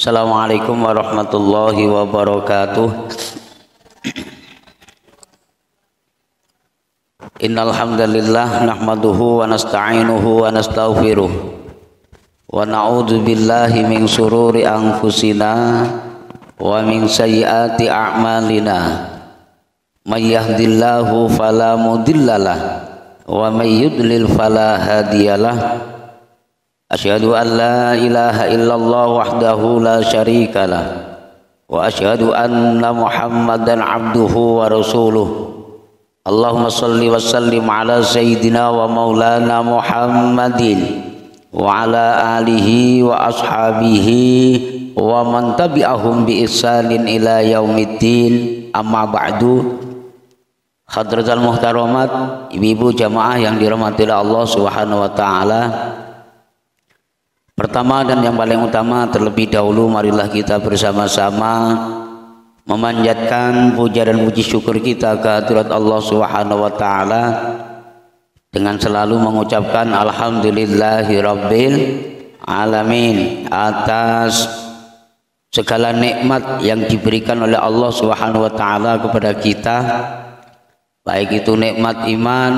Assalamualaikum warahmatullahi wabarakatuh. Innal hamdalillah nahmaduhu wa nasta'inuhu wa nastaghfiruh wa na'udzu billahi min shururi anfusina wa min sayyiati a'malina. May yahdihillahu fala mudhillalah wa may yudlil fala hadiyalah. Asyhadu an la ilaha illallah wahdahu la syarikalah wa asyhadu anna Muhammadan abduhu wa rasuluh. Allahumma salli wa sallim ala sayyidina wa maulana Muhammadin wa ala alihi wa ashabihi wa man tabi'ahum bi ihsanin ila yaumiddin. Amma ba'du. Hadratul muhtaramat, ibu-ibu jamaah yang dirahmati Allah Subhanahu wa taala. Pertama dan yang paling utama, terlebih dahulu marilah kita bersama-sama memanjatkan puja dan puji syukur kita ke hadirat Allah Subhanahu wa taala dengan selalu mengucapkan alhamdulillahirabbil alamin atas segala nikmat yang diberikan oleh Allah Subhanahu wa taala kepada kita, baik itu nikmat iman,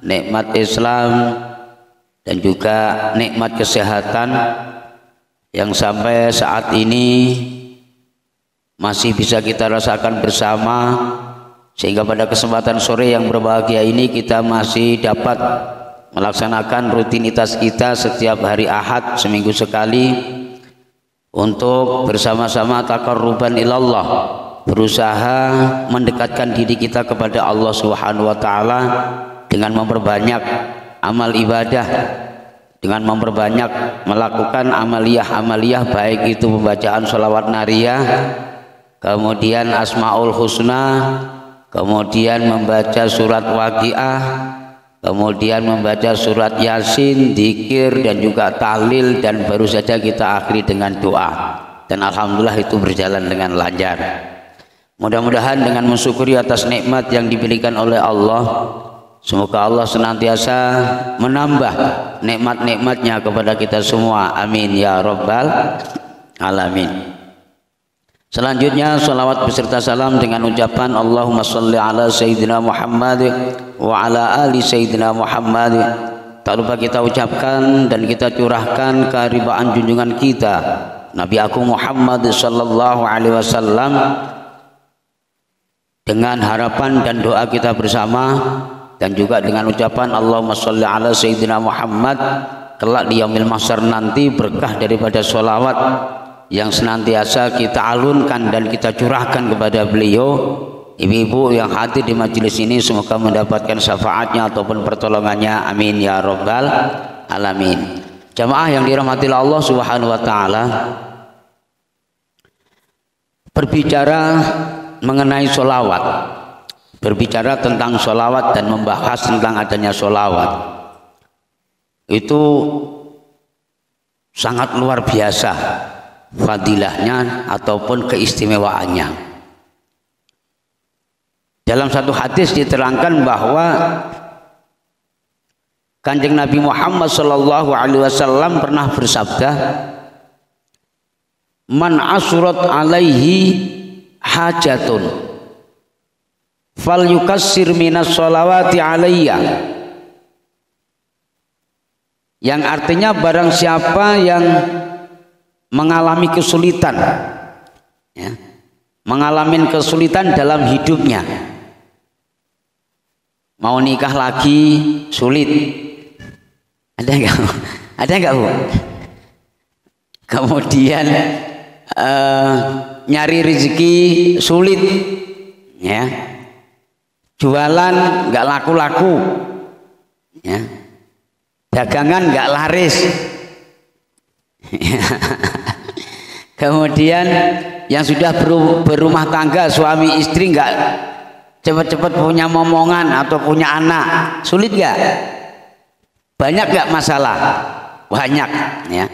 nikmat Islam, dan juga nikmat kesehatan yang sampai saat ini masih bisa kita rasakan bersama, sehingga pada kesempatan sore yang berbahagia ini kita masih dapat melaksanakan rutinitas kita setiap hari Ahad seminggu sekali untuk bersama-sama taqarruban ilallah, berusaha mendekatkan diri kita kepada Allah Subhanahu wa taala dengan memperbanyak amal ibadah, dengan memperbanyak melakukan amaliyah-amaliyah, baik itu pembacaan sholawat nariyah, kemudian asmaul husna, kemudian membaca surat waqiah, kemudian membaca surat yasin, dzikir dan juga tahlil, dan baru saja kita akhiri dengan doa, dan alhamdulillah itu berjalan dengan lancar. Mudah-mudahan dengan mensyukuri atas nikmat yang diberikan oleh Allah, semoga Allah senantiasa menambah nikmat-nikmatnya kepada kita semua. Amin ya rabbal alamin. Selanjutnya salawat beserta salam dengan ucapan Allahumma sholli ala sayyidina Muhammad wa ala ali sayyidina Muhammad. Tak lupa kita ucapkan dan kita curahkan keharibaan junjungan kita Nabi Agung Muhammad sallallahu alaihi wasallam, dengan harapan dan doa kita bersama, dan juga dengan ucapan Allahumma sholli ala sayyidina Muhammad, kelak di yaumil mahsyar nanti berkah daripada sholawat yang senantiasa kita alunkan dan kita curahkan kepada beliau. Ibu-ibu yang hadir di majelis ini semoga mendapatkan syafaatnya ataupun pertolongannya. Amin ya rabbal alamin. Jamaah yang dirahmati Allah Subhanahu wa taala, berbicara mengenai sholawat, berbicara tentang sholawat dan membahas tentang adanya sholawat itu sangat luar biasa fadilahnya ataupun keistimewaannya. Dalam satu hadis diterangkan bahwa Kanjeng Nabi Muhammad sallallahu alaihi wasallam pernah bersabda, man asurat alaihi hajatun fal yukassir minas sholawati alayya, yang artinya barang siapa yang mengalami kesulitan, ya, mengalami kesulitan dalam hidupnya, mau nikah lagi sulit, ada enggak? Ada enggak, Bu? Kemudian nyari rezeki sulit, ya, jualan nggak laku-laku, ya, dagangan nggak laris, kemudian yang sudah berumah tangga suami istri nggak cepat-cepat punya momongan atau punya anak, sulit nggak? Banyak nggak masalah? Banyak, ya.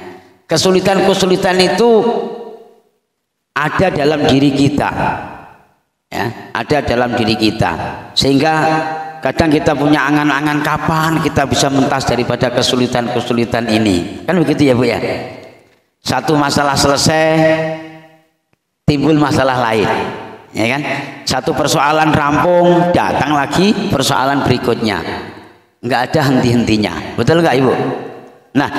Kesulitan-kesulitan itu ada dalam diri kita, ya, ada dalam diri kita, sehingga kadang kita punya angan-angan kapan kita bisa mentas daripada kesulitan-kesulitan ini, kan begitu ya Bu ya. Satu masalah selesai, timbul masalah lain, ya kan? Satu persoalan rampung, datang lagi persoalan berikutnya, nggak ada henti-hentinya, betul nggak Ibu? Nah,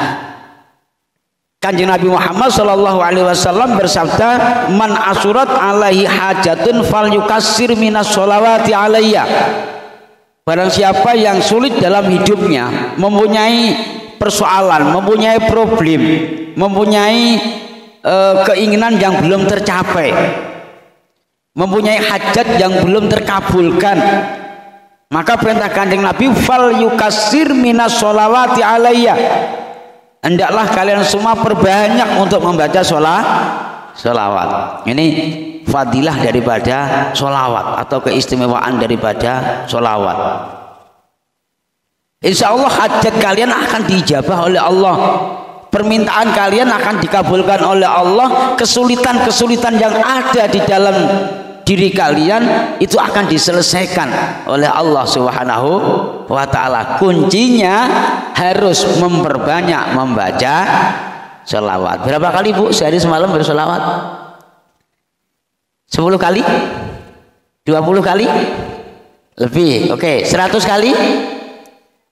Kanjeng Nabi Muhammad Shallallahu Alaihi Wasallam bersabda, man asurat alaihi hajatun fal yukassir minas sholawati alayya. Barang siapa yang sulit dalam hidupnya, mempunyai persoalan, mempunyai problem, mempunyai keinginan yang belum tercapai, mempunyai hajat yang belum terkabulkan, maka perintah Kanjeng Nabi, fal yukassir minas sholawati alayya. Hendaklah kalian semua perbanyak untuk membaca sholawat. Ini fadilah daripada sholawat atau keistimewaan daripada sholawat. Insya Allah hajat kalian akan dijabah oleh Allah, permintaan kalian akan dikabulkan oleh Allah, kesulitan-kesulitan yang ada di dalam diri kalian itu akan diselesaikan oleh Allah Subhanahu wa ta'ala. Kuncinya harus memperbanyak membaca sholawat. Berapa kali Bu sehari semalam bersolawat? 10 kali? 20 kali? Lebih. Oke, 100 kali?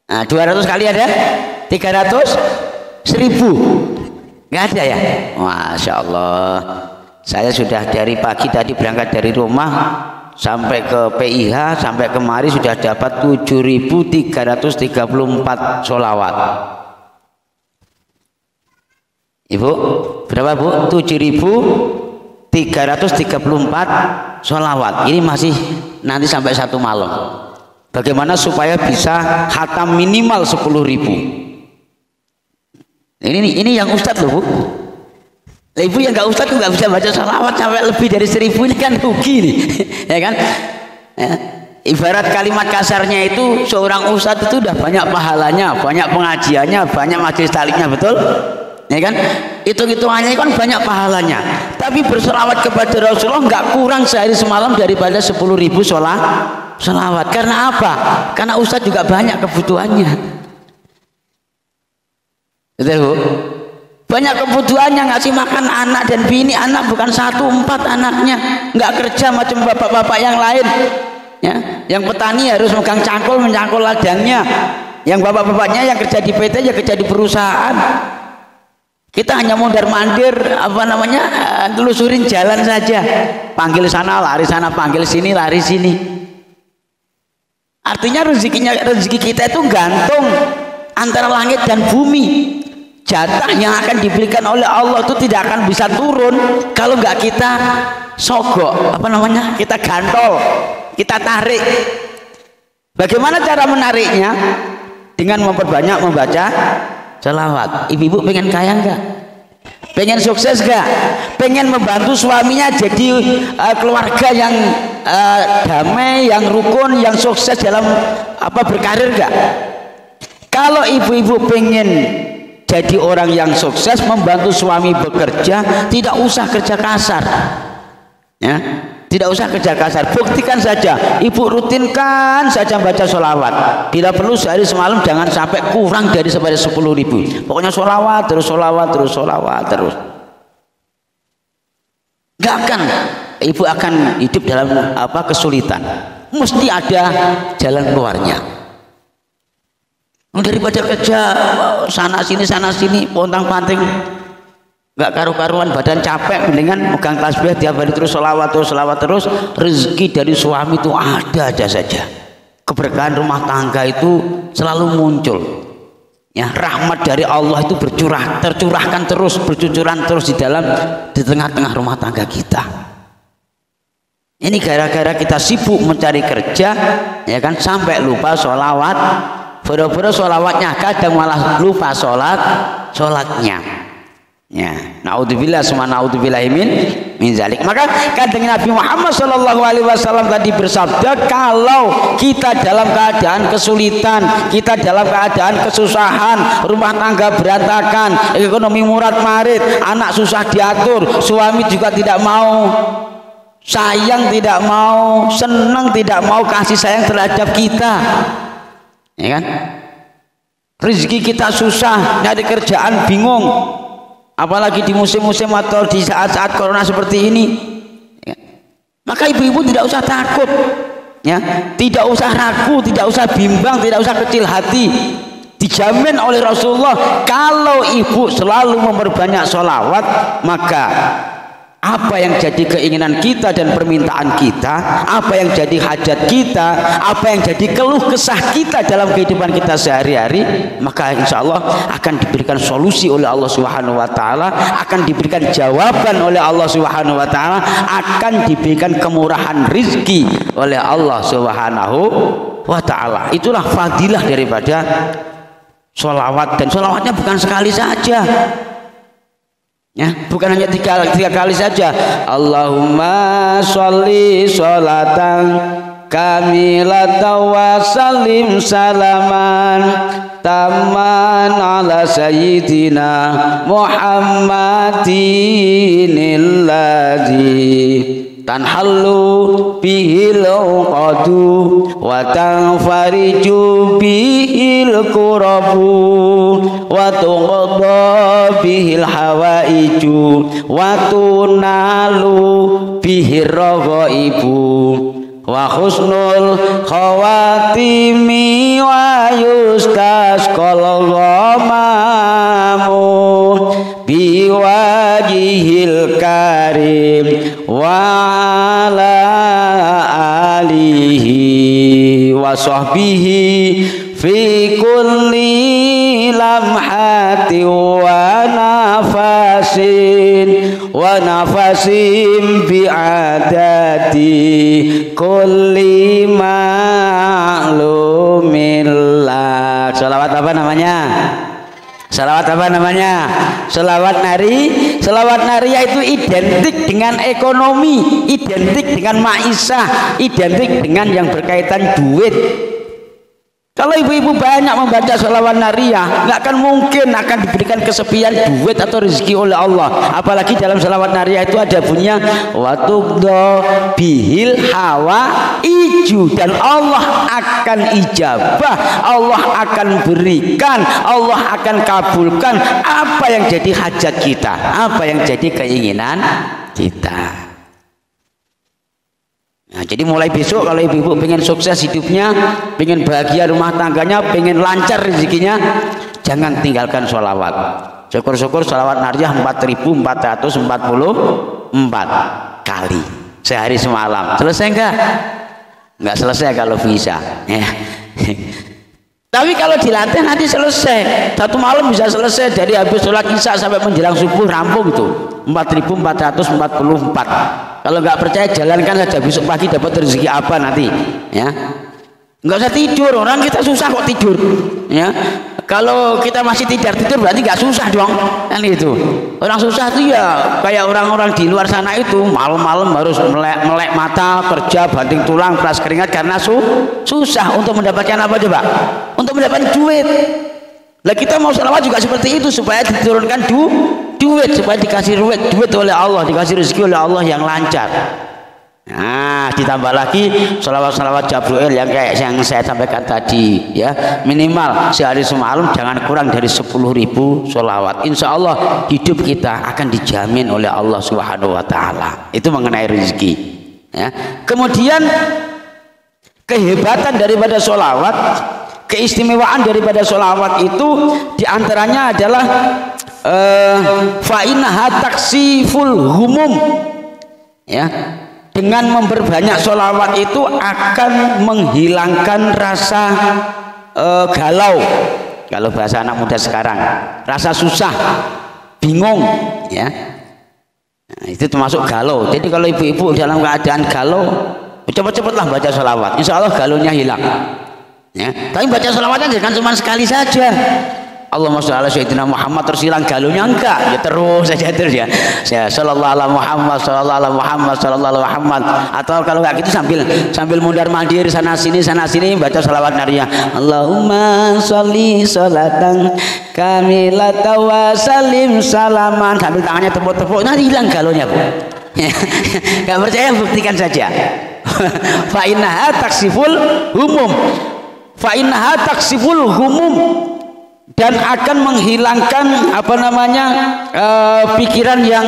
Nah, 200 kali ada? 300? 1000? Nggak ada ya? Masya Allah. Saya sudah dari pagi tadi berangkat dari rumah sampai ke PIH, sampai kemari sudah dapat 7.334 sholawat. Ibu, berapa Bu? 7.334 sholawat. Ini masih nanti sampai 1 malam. Bagaimana supaya bisa khatam minimal 10.000? Ini yang Ustadz loh Bu. Ibu yang nggak Ustadz nggak bisa baca sholawat sampai lebih dari 1000, ini kan rugi nih, ya kan? Ya. Ibarat kalimat kasarnya itu, seorang Ustadz itu udah banyak pahalanya, banyak pengajiannya, banyak majelis taliknya, betul? Ya kan? Hitung-hitungannya kan banyak pahalanya. Tapi bersolawat kepada Rasulullah nggak kurang sehari semalam daripada 10.000 sholawat. Karena apa? Karena Ustadz juga banyak kebutuhannya. Betul Bu? Banyak kebutuhannya, ngasih makan anak dan bini, anak bukan 1, 4 anaknya, nggak kerja macam bapak-bapak yang lain, ya. Yang petani harus megang cangkul, mencangkul ladangnya. Yang bapak-bapaknya yang kerja di PT ya kerja di perusahaan. Kita hanya mondar-mandir, telusurin jalan saja, panggil sana, lari sana, panggil sini, lari sini. Artinya rezeki kita itu gantung antara langit dan bumi. Jatah yang akan diberikan oleh Allah itu tidak akan bisa turun kalau nggak kita sogok, kita gantol, kita tarik. Bagaimana cara menariknya? Dengan memperbanyak membaca sholawat. Ibu-ibu pengen kaya nggak? Pengen sukses nggak? Pengen membantu suaminya jadi keluarga yang damai, yang rukun, yang sukses dalam berkarir nggak? Kalau ibu-ibu pengen jadi orang yang sukses, membantu suami bekerja, tidak usah kerja kasar, ya, tidak usah kerja kasar. Buktikan saja, ibu rutinkan saja baca sholawat. Bila perlu sehari semalam jangan sampai kurang dari 10.000. Pokoknya sholawat terus, sholawat terus, sholawat terus. Gak akan, ibu akan hidup dalam kesulitan. Mesti ada jalan keluarnya. Daripada kerja sana sini pontang panting nggak karu-karuan, badan capek, mendingan megang tasbih tiap hari terus, sholawat terus. Rezeki dari suami itu ada aja saja, keberkahan rumah tangga itu selalu muncul, ya. Rahmat dari Allah itu tercurahkan terus, bercucuran terus di tengah-tengah rumah tangga kita. Ini gara-gara kita sibuk mencari kerja, ya kan, sampai lupa sholawat. Boro-boro sholawatnya, kadang malah lupa sholatnya, ya. Naudzubillah summa naudzubillah min zalik. Maka Kanjeng Nabi Muhammad Shallallahu Alaihi Wasallam tadi bersabda, kalau kita dalam keadaan kesulitan, kita dalam keadaan kesusahan, rumah tangga berantakan, ekonomi murad marid, anak susah diatur, suami juga tidak mau, sayang tidak mau, senang tidak mau, kasih sayang terhadap kita, ya kan? Rezeki kita susah, nyari kerjaan bingung, apalagi di musim-musim atau di saat-saat corona seperti ini ya. Maka ibu-ibu tidak usah takut ya, tidak usah ragu, tidak usah bimbang, tidak usah kecil hati. Dijamin oleh Rasulullah kalau ibu selalu memperbanyak sholawat, maka apa yang jadi keinginan kita dan permintaan kita, apa yang jadi hajat kita, apa yang jadi keluh kesah kita dalam kehidupan kita sehari-hari, maka insya Allah akan diberikan solusi oleh Allah Subhanahu wa Ta'ala, akan diberikan jawaban oleh Allah Subhanahu wa Ta'ala, akan diberikan kemurahan rizki oleh Allah Subhanahu wa Ta'ala. Itulah fadilah daripada sholawat, dan sholawatnya bukan sekali saja ya, bukan hanya tiga kali saja. Allahumma sholli sholatan kamilatan wa sallim salaman taman ala sayyidina Muhammadin alladzi tanhallu bihil uqadu wa tanfariju bihil kurabu wa tuqadda bihil hawaiju wa tunalu bihir raghaibu wa husnul khawatimi wa yustasqal ghamamu biwajihil karim wa ala alihi wa sahbihi fi kulli lamhati wa nafasin bi'adati kulli ma'lumillah. Sholawat apa namanya? Salawat apa namanya? Salawat nari. Salawat nariyah itu identik dengan ekonomi, identik dengan maisha, identik dengan yang berkaitan duit. Kalau ibu-ibu banyak membaca salawat nariyah, nggak akan mungkin akan diberikan kesepian duit atau rezeki oleh Allah. Apalagi dalam salawat nariyah itu ada bunyinya watuqdo bihil hawa iju, dan Allah akan ijabah, Allah akan berikan, Allah akan kabulkan apa yang jadi hajat kita, apa yang jadi keinginan kita. Nah, jadi mulai besok kalau ibu-ibu pengen sukses hidupnya, pengen bahagia rumah tangganya, pengen lancar rezekinya, jangan tinggalkan sholawat. Syukur-syukur sholawat nariyah 4444 kali sehari semalam. Selesai enggak? Enggak selesai kalau bisa ya. Tapi kalau dilatih nanti selesai. Satu malam bisa selesai, dari habis sholat isya sampai menjelang subuh rampung itu 4444. Kalau nggak percaya jalankan saja, besok pagi dapat rezeki apa nanti ya. Nggak usah tidur, orang kita susah kok tidur ya. Kalau kita masih tidur berarti nggak susah dong kan itu. Orang susah itu ya kayak orang-orang di luar sana itu malam-malam harus melek mata, kerja banting tulang, peras keringat karena susah untuk mendapatkan apa coba? Untuk mendapatkan duit. Lah kita mau selawat juga seperti itu, supaya diturunkan duit, supaya dikasih duit oleh Allah, dikasih rezeki oleh Allah yang lancar. Nah, ditambah lagi selawat-selawat Jabril yang kayak yang saya sampaikan tadi ya, minimal sehari semalam jangan kurang dari 10.000 selawat. Insya Allah hidup kita akan dijamin oleh Allah Subhanahu wa Ta'ala. Itu mengenai rezeki ya. Kemudian kehebatan daripada selawat, keistimewaan daripada sholawat itu diantaranya adalah fa'innaha taksiful humum ya. Dengan memperbanyak sholawat itu akan menghilangkan rasa galau, kalau bahasa anak muda sekarang, rasa susah, bingung ya. Nah, itu termasuk galau. Jadi kalau ibu-ibu dalam keadaan galau, cepat-cepatlah baca sholawat, insya Allah galaunya hilang ya. Tapi baca sholawatnya jangan cuma sekali saja. Allahumma sholli ala sayyidina Muhammad terus hilang galaunya, enggak ya, terus saja terus ya. Sallallahu alaihi Muhammad, sallallahu alaihi Muhammad, sallallahu alaihi Muhammad. Atau kalau enggak gitu sambil mundar mandir sana sini baca sholawat nariyah. Allahumma sholli sholatan kamilatan wa sallim salaman, sambil tangannya tepuk-tepuk, nanti hilang galaunya Bu. Enggak percaya buktikan saja. Fa innaha taksiful humum. Fa innaha taksiful humum. dan akan menghilangkan pikiran yang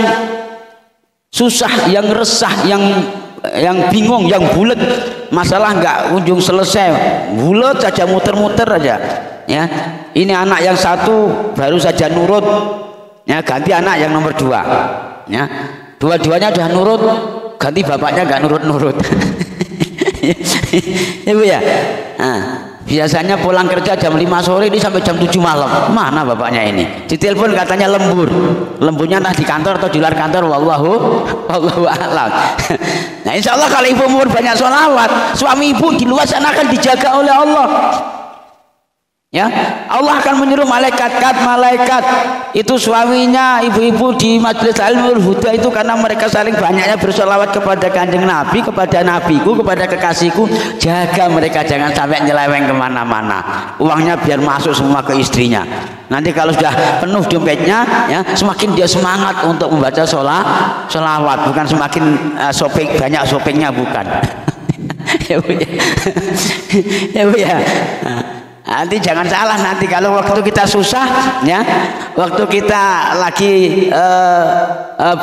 susah, yang resah, yang bingung, yang bulat. Masalah nggak kunjung selesai, bulat saja, muter-muter aja. Ya, ini anak yang satu baru saja nurut, ya ganti anak yang nomor 2. Ya, dua-duanya sudah nurut, ganti bapaknya nggak nurut-nurut. Ya Bu ya. Nah, biasanya pulang kerja jam 5 sore ini sampai jam 7 malam. Mana bapaknya ini? Ditelepon katanya lembur. Lemburnya entah di kantor atau di luar kantor, wallahu a'lam. Nah, insya Allah kalau ibu umur banyak sholawat, suami ibu di luar sana akan dijaga oleh Allah. Ya, Allah akan menyuruh malaikat itu suaminya ibu-ibu di Majelis Ilmu Huda itu, karena mereka saling banyaknya bersolawat kepada Kanjeng Nabi, kepada nabiku, kepada kekasihku, jaga mereka jangan sampai nyeleweng kemana-mana, uangnya biar masuk semua ke istrinya. Nanti kalau sudah penuh dompetnya, ya semakin dia semangat untuk membaca sholawat, bukan semakin banyak shoppingnya, bukan. Ya Bu ya. Ya Bu ya. Nanti jangan salah, nanti kalau waktu kita susah, ya, waktu kita lagi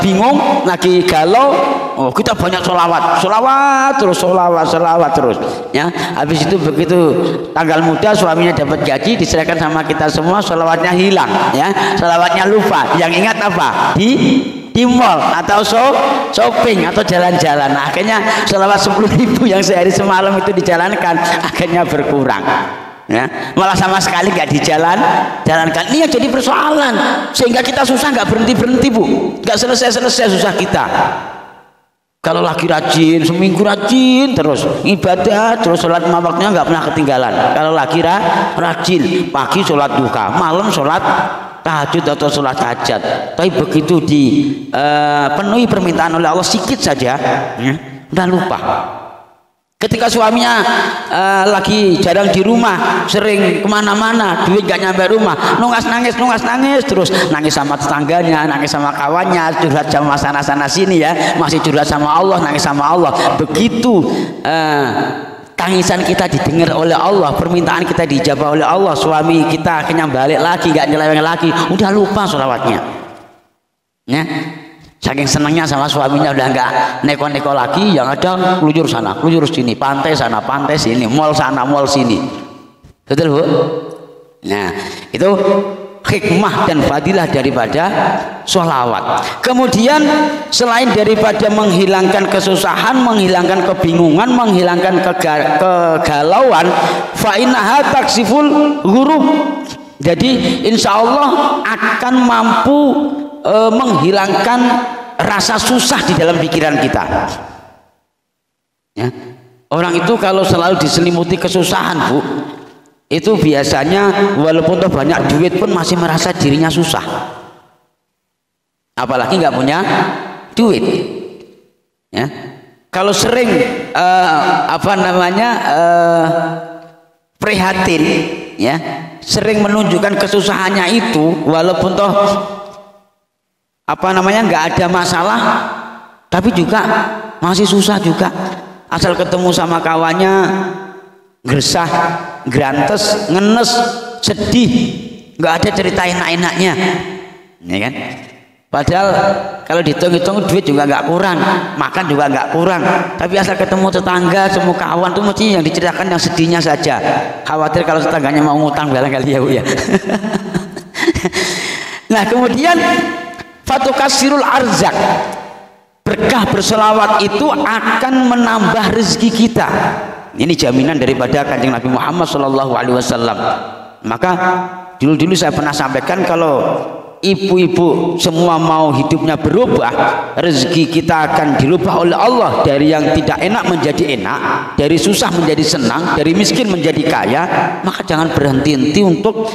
bingung, lagi galau, oh kita banyak sholawat terus, ya. Habis itu begitu tanggal muda suaminya dapat gaji, diserahkan sama kita semua, sholawatnya hilang, ya, sholawatnya lupa. Yang ingat apa? Di mall atau shopping atau jalan-jalan. Nah, akhirnya sholawat 10.000 yang sehari semalam itu dijalankan akhirnya berkurang. Ya, malah sama sekali nggak jalankan. Ini yang jadi persoalan, sehingga kita susah nggak berhenti Bu, nggak selesai susah kita. Kalau lagi rajin, seminggu rajin terus ibadah, terus sholat 5 waktunya nggak pernah ketinggalan. Kalau lagi rajin, pagi sholat duha, malam sholat tahajud atau sholat hajat. Tapi begitu dipenuhi permintaan oleh Allah sedikit saja, ya, udah lupa. Ketika suaminya lagi jarang di rumah, sering kemana-mana, duit gak nyampe rumah, nangis terus, nangis sama tetangganya, nangis sama kawannya, curhat sama sana sini, ya, masih curhat sama Allah, nangis sama Allah. Begitu tangisan kita didengar oleh Allah, permintaan kita dijawab oleh Allah, suami kita akhirnya balik lagi, gak nyeleweng lagi, udah lupa sholawatnya, ya. Saking senangnya sama suaminya udah nggak neko-neko lagi, yang ada keluyur sana, keluyur sini, pantai sana, pantai sini, mall sana, mall sini. Betul Bu? Nah, itu hikmah dan fadilah daripada sholawat. Kemudian selain daripada menghilangkan kesusahan, menghilangkan kebingungan, menghilangkan kegalauan, fa innaha taksiful ghurub. Jadi insya Allah akan mampu menghilangkan rasa susah di dalam pikiran kita, ya. Orang itu kalau selalu diselimuti kesusahan Bu, itu biasanya walaupun tuh banyak duit pun masih merasa dirinya susah, apalagi nggak punya duit, ya. Kalau sering prihatin, ya, sering menunjukkan kesusahannya itu, walaupun toh nggak ada masalah, tapi juga masih susah juga. Asal ketemu sama kawannya gersah, grantes, ngenes, sedih, nggak ada cerita enak-enaknya, ya kan? Padahal kalau dihitung-hitung duit juga nggak kurang, makan juga nggak kurang, tapi asal ketemu tetangga, semua kawan tuh mesti yang diceritakan yang sedihnya saja. Khawatir kalau tetangganya mau ngutang barangkali, ya Bu ya. Nah, kemudian fatukasirul arzak, berkah berselawat itu akan menambah rezeki kita. Ini jaminan daripada Kanjeng Nabi Muhammad SAW. Maka dulu saya pernah sampaikan, kalau ibu-ibu semua mau hidupnya berubah, rezeki kita akan dirubah oleh Allah, dari yang tidak enak menjadi enak, dari susah menjadi senang, dari miskin menjadi kaya. Maka jangan berhenti-henti untuk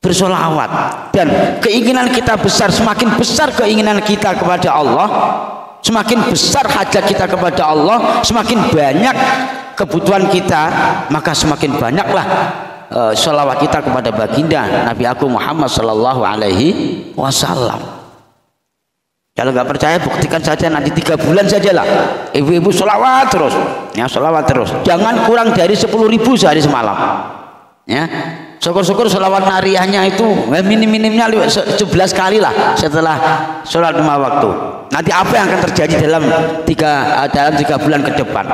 bersolawat, dan keinginan kita besar, semakin besar keinginan kita kepada Allah, semakin besar hajat kita kepada Allah, semakin banyak kebutuhan kita, maka semakin banyaklah sholawat kita kepada baginda Nabi Agung Muhammad Sallallahu Alaihi Wasallam. Kalau nggak percaya, buktikan saja nanti 3 bulan sajalah, ibu-ibu sholawat terus, ya, sholawat terus, jangan kurang dari 10.000 sehari semalam, ya. Syukur-syukur sholawat nariyahnya itu minim-minimnya 11 kali lah setelah sholat 5 waktu. Nanti apa yang akan terjadi dalam 3 bulan ke depan?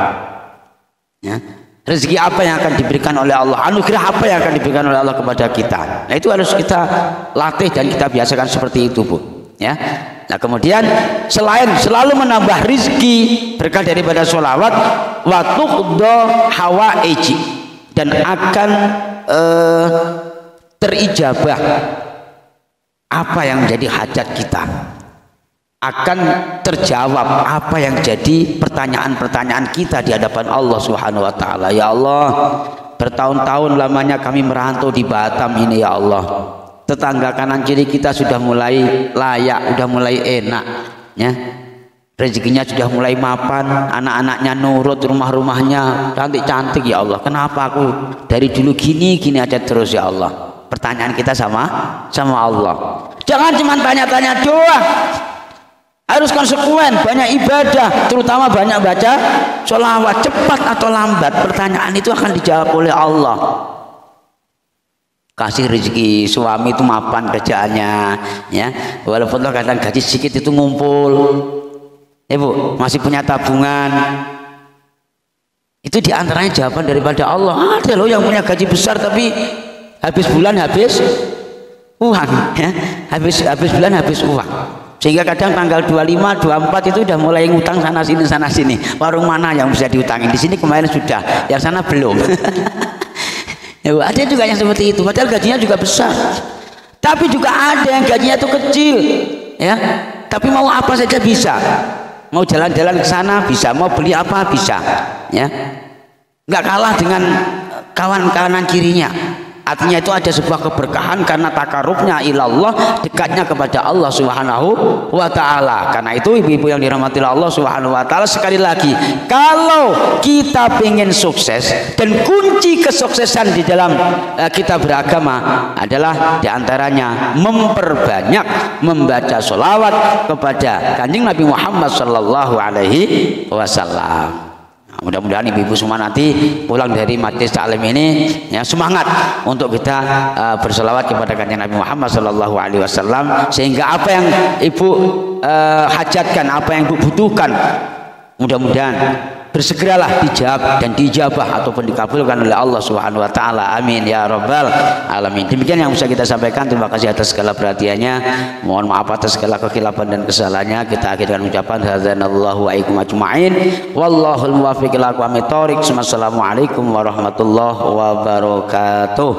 Ya. Rezeki apa yang akan diberikan oleh Allah? Anugerah apa yang akan diberikan oleh Allah kepada kita? Nah, itu harus kita latih dan kita biasakan seperti itu, Bu. Ya. Nah, kemudian selain selalu menambah rezeki berkah daripada sholawat, wa tuqda hawaiji, dan akan terijabah apa yang menjadi hajat kita, akan terjawab apa yang jadi pertanyaan-pertanyaan kita di hadapan Allah Subhanahu wa taala. Ya Allah, bertahun-tahun lamanya kami merantau di Batam ini ya Allah. Tetangga kanan kiri kita sudah mulai layak, sudah mulai enak ya. Rezekinya sudah mulai mapan, anak-anaknya nurut, rumah-rumahnya cantik-cantik ya Allah. Kenapa aku dari dulu gini aja terus ya Allah? Pertanyaan kita sama Allah. Jangan cuma tanya-tanya doang. Harus konsekuen, banyak ibadah, terutama banyak baca sholawat. Cepat atau lambat pertanyaan itu akan dijawab oleh Allah. Kasih rezeki suami itu mapan kerjaannya ya. Walaupun kadang gaji sedikit itu ngumpul. Bu, masih punya tabungan. Itu diantaranya jawaban daripada Allah. Ada loh yang punya gaji besar tapi habis bulan habis uang ya. Habis bulan habis uang. Sehingga kadang tanggal 25, 24 itu udah mulai ngutang sana sini. Warung mana yang bisa diutangin? Di sini kemarin sudah, yang sana belum. Ya, ada juga yang seperti itu. Padahal gajinya juga besar. Tapi juga ada yang gajinya itu kecil, ya. Tapi mau apa saja bisa. Mau jalan-jalan ke sana bisa, mau beli apa bisa, ya. Nggak kalah dengan kawan-kanan kirinya. Artinya itu ada sebuah keberkahan karena takarubnya ilallah, dekatnya kepada Allah Subhanahu wa taala. Karena itu ibu-ibu yang dirahmati Allah Subhanahu wa taala, sekali lagi, kalau kita ingin sukses, dan kunci kesuksesan di dalam kita beragama adalah diantaranya memperbanyak membaca sholawat kepada Kanjeng Nabi Muhammad sallallahu alaihi wasallam. Mudah-mudahan ibu-ibu semua nanti pulang dari majelis taklim ini ya semangat untuk kita berselawat kepada Kanjeng Nabi Muhammad sallallahu alaihi wasallam, sehingga apa yang ibu hajatkan, apa yang ibu butuhkan, mudah-mudahan bersegeralah dijawab dan dijabah ataupun dikabulkan oleh Allah Subhanahu wa taala. Amin ya rabbal alamin. Demikian yang bisa kita sampaikan. Terima kasih atas segala perhatiannya. Mohon maaf atas segala kekhilafan dan kesalahannya. Kita akhirkan ucapan hadzanallahu wa iyyakum ajmain. Wallahul muwaffiq ila aqwamit thoriq. Wassalamualaikum warahmatullahi wabarakatuh.